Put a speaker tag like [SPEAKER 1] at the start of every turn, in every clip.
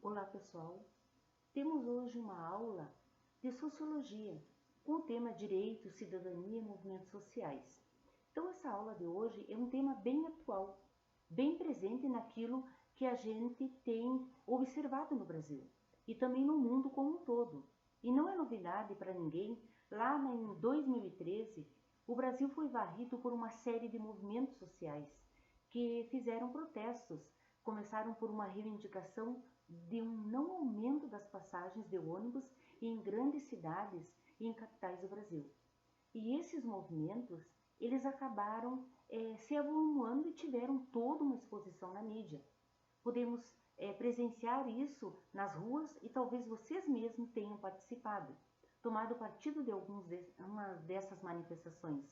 [SPEAKER 1] Olá pessoal, temos hoje uma aula de Sociologia com o tema Direito, Cidadania e Movimentos Sociais. Então essa aula de hoje é um tema bem atual, bem presente naquilo que a gente tem observado no Brasil e também no mundo como um todo. E não é novidade para ninguém, lá em 2013 o Brasil foi varrido por uma série de movimentos sociais que fizeram protestos, começaram por uma reivindicação de um não aumento das passagens de ônibus em grandes cidades e em capitais do Brasil. E esses movimentos, eles acabaram se avolumando e tiveram toda uma exposição na mídia. Podemos presenciar isso nas ruas e talvez vocês mesmos tenham participado, tomado partido de uma dessas manifestações.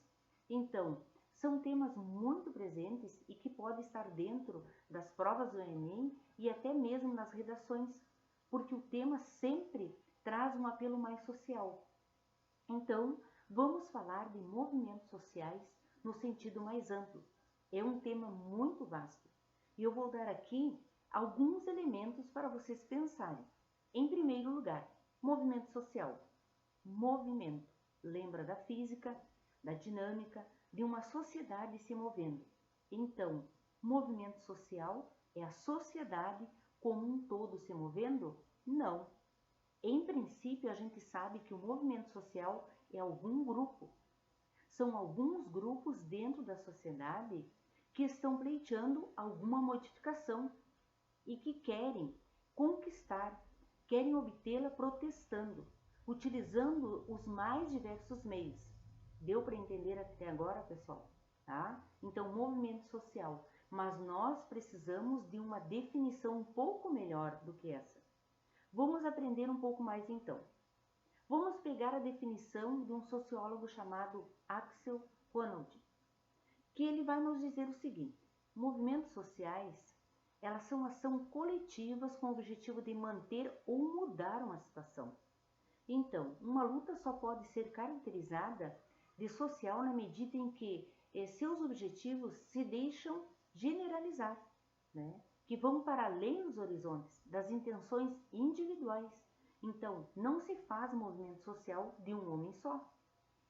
[SPEAKER 1] Então, são temas muito presentes e que podem estar dentro das provas do Enem e até mesmo nas redações, porque o tema sempre traz um apelo mais social. Então, vamos falar de movimentos sociais no sentido mais amplo. É um tema muito vasto e eu vou dar aqui alguns elementos para vocês pensarem. Em primeiro lugar, movimento social. Movimento lembra da física, da dinâmica, de uma sociedade se movendo. Então, movimento social é a sociedade como um todo se movendo? Não. Em princípio, a gente sabe que o movimento social é algum grupo. São alguns grupos dentro da sociedade que estão pleiteando alguma modificação e que querem conquistar, querem obtê-la protestando, utilizando os mais diversos meios. Deu para entender até agora, pessoal? Tá? Então, movimento social. Mas nós precisamos de uma definição um pouco melhor do que essa. Vamos aprender um pouco mais então. Vamos pegar a definição de um sociólogo chamado Axel Honneth, que ele vai nos dizer o seguinte: movimentos sociais, elas são ações coletivas com o objetivo de manter ou mudar uma situação. Então, uma luta só pode ser caracterizada de social na medida em que seus objetivos se deixam generalizar, né? Que vão para além dos horizontes, das intenções individuais. Então, não se faz movimento social de um homem só.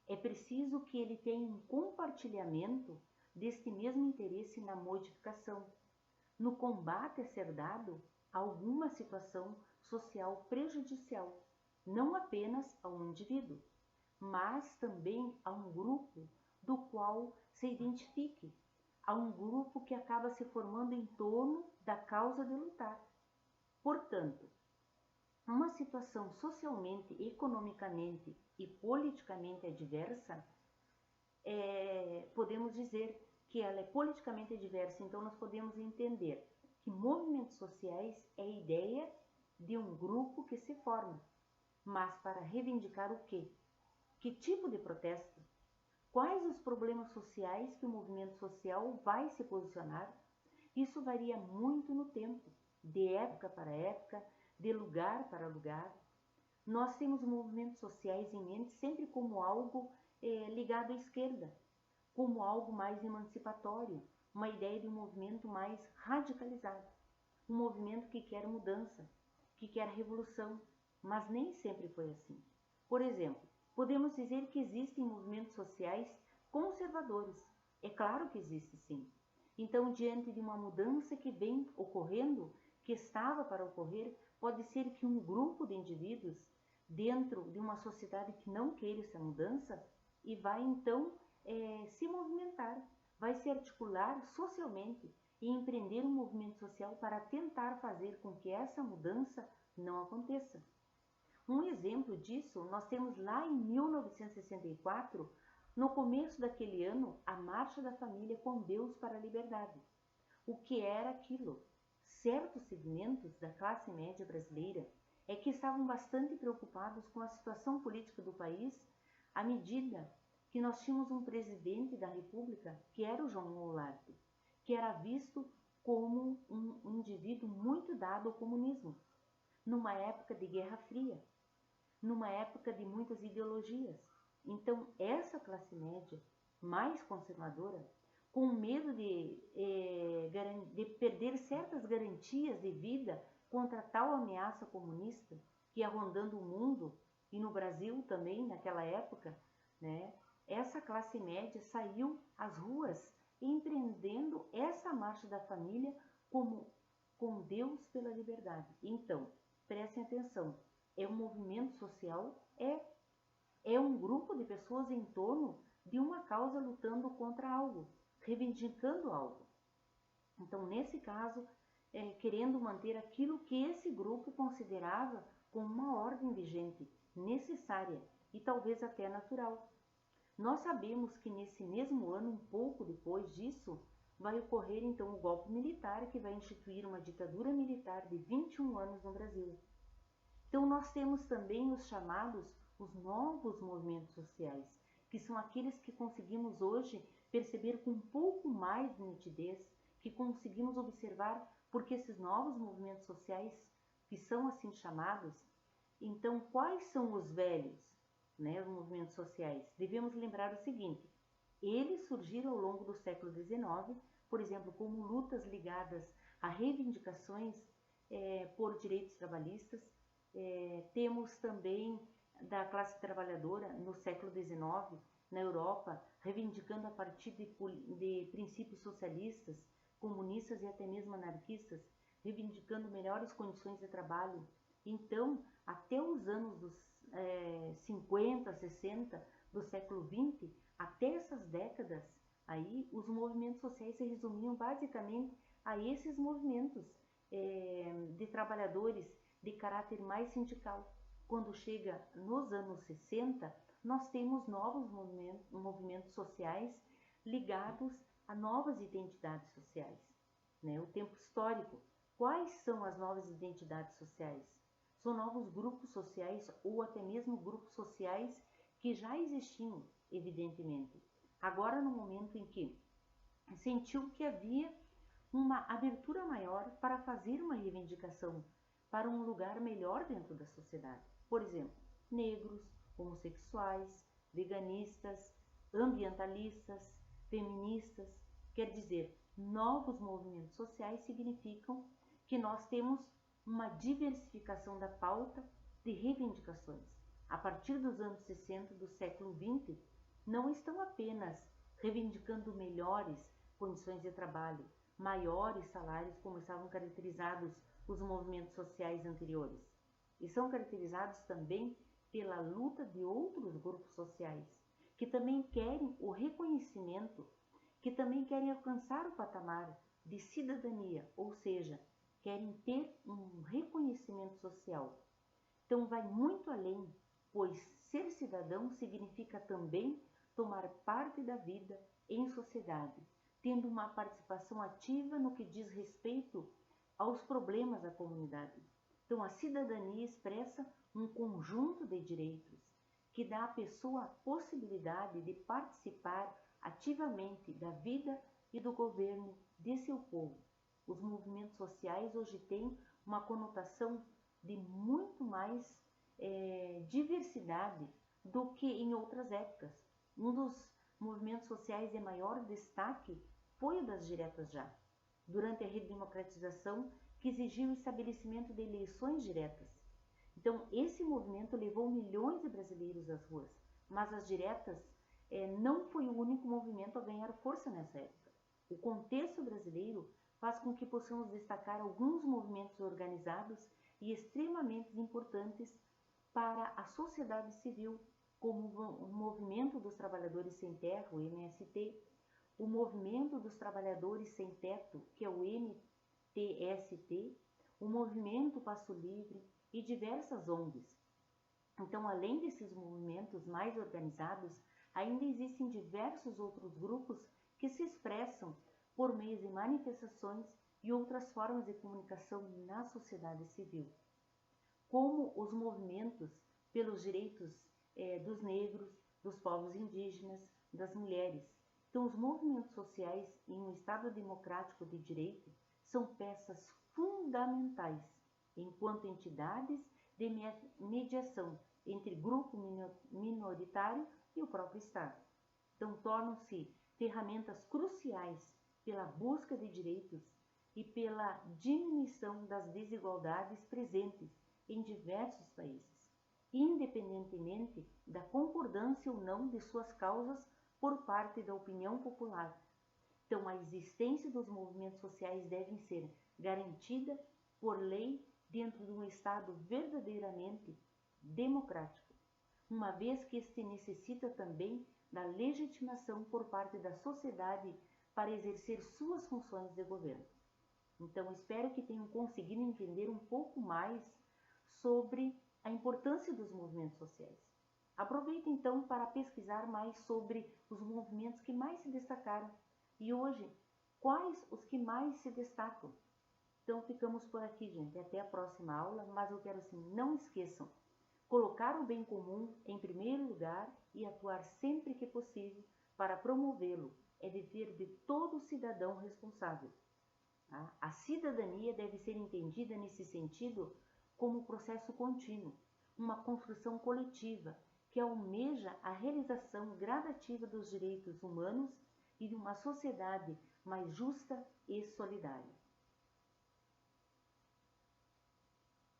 [SPEAKER 1] É preciso que ele tenha um compartilhamento deste mesmo interesse na modificação, no combate a ser dado a alguma situação social prejudicial, não apenas a um indivíduo, mas também a um grupo do qual se identifique, a um grupo que acaba se formando em torno da causa de lutar. Portanto, uma situação socialmente, economicamente e politicamente adversa, podemos dizer que ela é politicamente adversa, então nós podemos entender que movimentos sociais é a ideia de um grupo que se forma, mas para reivindicar o quê? Que tipo de protesto? Quais os problemas sociais que o movimento social vai se posicionar? Isso varia muito no tempo, de época para época, de lugar para lugar. Nós temos movimentos sociais em mente sempre como algo ligado à esquerda, como algo mais emancipatório, uma ideia de um movimento mais radicalizado, um movimento que quer mudança, que quer revolução, mas nem sempre foi assim. Por exemplo, podemos dizer que existem movimentos sociais conservadores. É claro que existe sim. Então, diante de uma mudança que vem ocorrendo, que estava para ocorrer, pode ser que um grupo de indivíduos dentro de uma sociedade que não queira essa mudança e vai então se movimentar, vai se articular socialmente e empreender um movimento social para tentar fazer com que essa mudança não aconteça. Um exemplo disso nós temos lá em 1964, no começo daquele ano, a Marcha da Família com Deus para a Liberdade. O que era aquilo? Certos segmentos da classe média brasileira que estavam bastante preocupados com a situação política do país à medida que nós tínhamos um presidente da República, que era o João Goulart, que era visto como um indivíduo muito dado ao comunismo, numa época de Guerra Fria, numa época de muitas ideologias. Então, essa classe média mais conservadora, com medo de perder certas garantias de vida contra tal ameaça comunista que ia rondando o mundo e no Brasil também naquela época, né? Essa classe média saiu às ruas empreendendo essa marcha da família como com Deus pela liberdade. Então, prestem atenção, é um movimento social, é um grupo de pessoas em torno de uma causa lutando contra algo, reivindicando algo. Então, nesse caso, querendo manter aquilo que esse grupo considerava como uma ordem vigente, necessária e talvez até natural. Nós sabemos que nesse mesmo ano, um pouco depois disso, vai ocorrer então o golpe militar que vai instituir uma ditadura militar de 21 anos no Brasil. Então nós temos também os chamados, os novos movimentos sociais, que são aqueles que conseguimos hoje perceber com um pouco mais de nitidez, que conseguimos observar porque esses novos movimentos sociais, que são assim chamados, então quais são os velhos, né, os movimentos sociais? Devemos lembrar o seguinte, eles surgiram ao longo do século XIX, por exemplo, como lutas ligadas a reivindicações por direitos trabalhistas. Temos também da classe trabalhadora no século XIX, na Europa, reivindicando a partir de princípios socialistas, comunistas e até mesmo anarquistas, reivindicando melhores condições de trabalho. Então, até os anos dos 50, 60 do século XX, até essas décadas, aí os movimentos sociais se resumiam basicamente a esses movimentos de trabalhadores de caráter mais sindical. Quando chega nos anos 60, nós temos novos movimentos sociais ligados a novas identidades sociais, né? O tempo histórico. Quais são as novas identidades sociais? São novos grupos sociais ou até mesmo grupos sociais que já existiam, evidentemente. Agora, no momento em que sentiu que havia uma abertura maior para fazer uma reivindicação para um lugar melhor dentro da sociedade. Por exemplo, negros, homossexuais, veganistas, ambientalistas, feministas. Quer dizer, novos movimentos sociais significam que nós temos uma diversificação da pauta de reivindicações. A partir dos anos 60 do século XX, não estão apenas reivindicando melhores condições de trabalho, maiores salários, como estavam caracterizados os movimentos sociais anteriores, e são caracterizados também pela luta de outros grupos sociais, que também querem o reconhecimento, que também querem alcançar o patamar de cidadania, ou seja, querem ter um reconhecimento social. Então vai muito além, pois ser cidadão significa também tomar parte da vida em sociedade, tendo uma participação ativa no que diz respeito aos problemas da comunidade. Então a cidadania expressa um conjunto de direitos que dá à pessoa a possibilidade de participar ativamente da vida e do governo de seu povo. Os movimentos sociais hoje têm uma conotação de muito mais diversidade do que em outras épocas. Um dos movimentos sociais de maior destaque foi o das diretas já, durante a redemocratização que exigiu o estabelecimento de eleições diretas. Então, esse movimento levou milhões de brasileiros às ruas, mas as diretas não foi o único movimento a ganhar força nessa época. O contexto brasileiro faz com que possamos destacar alguns movimentos organizados e extremamente importantes para a sociedade civil, como o Movimento dos Trabalhadores Sem Terra, o MST, o Movimento dos Trabalhadores Sem Teto, que é o MTST, o Movimento Passo Livre e diversas ONGs. Então, além desses movimentos mais organizados, ainda existem diversos outros grupos que se expressam por meio de manifestações e outras formas de comunicação na sociedade civil, como os movimentos pelos direitos dos negros, dos povos indígenas, das mulheres. Então, os movimentos sociais em um Estado democrático de direito são peças fundamentais enquanto entidades de mediação entre grupo minoritário e o próprio Estado. Então, tornam-se ferramentas cruciais pela busca de direitos e pela diminuição das desigualdades presentes em diversos países, independentemente da concordância ou não de suas causas por parte da opinião popular. Então, a existência dos movimentos sociais deve ser garantida por lei dentro de um Estado verdadeiramente democrático, uma vez que este necessita também da legitimação por parte da sociedade para exercer suas funções de governo. Então, espero que tenham conseguido entender um pouco mais sobre a importância dos movimentos sociais. Aproveite então para pesquisar mais sobre os movimentos que mais se destacaram e hoje, quais os que mais se destacam. Então, ficamos por aqui, gente. Até a próxima aula, mas eu quero assim, não esqueçam, colocar o bem comum em primeiro lugar e atuar sempre que possível para promovê-lo é dever de todo cidadão responsável. Tá? A cidadania deve ser entendida nesse sentido como um processo contínuo, uma construção coletiva que almeja a realização gradativa dos direitos humanos e de uma sociedade mais justa e solidária.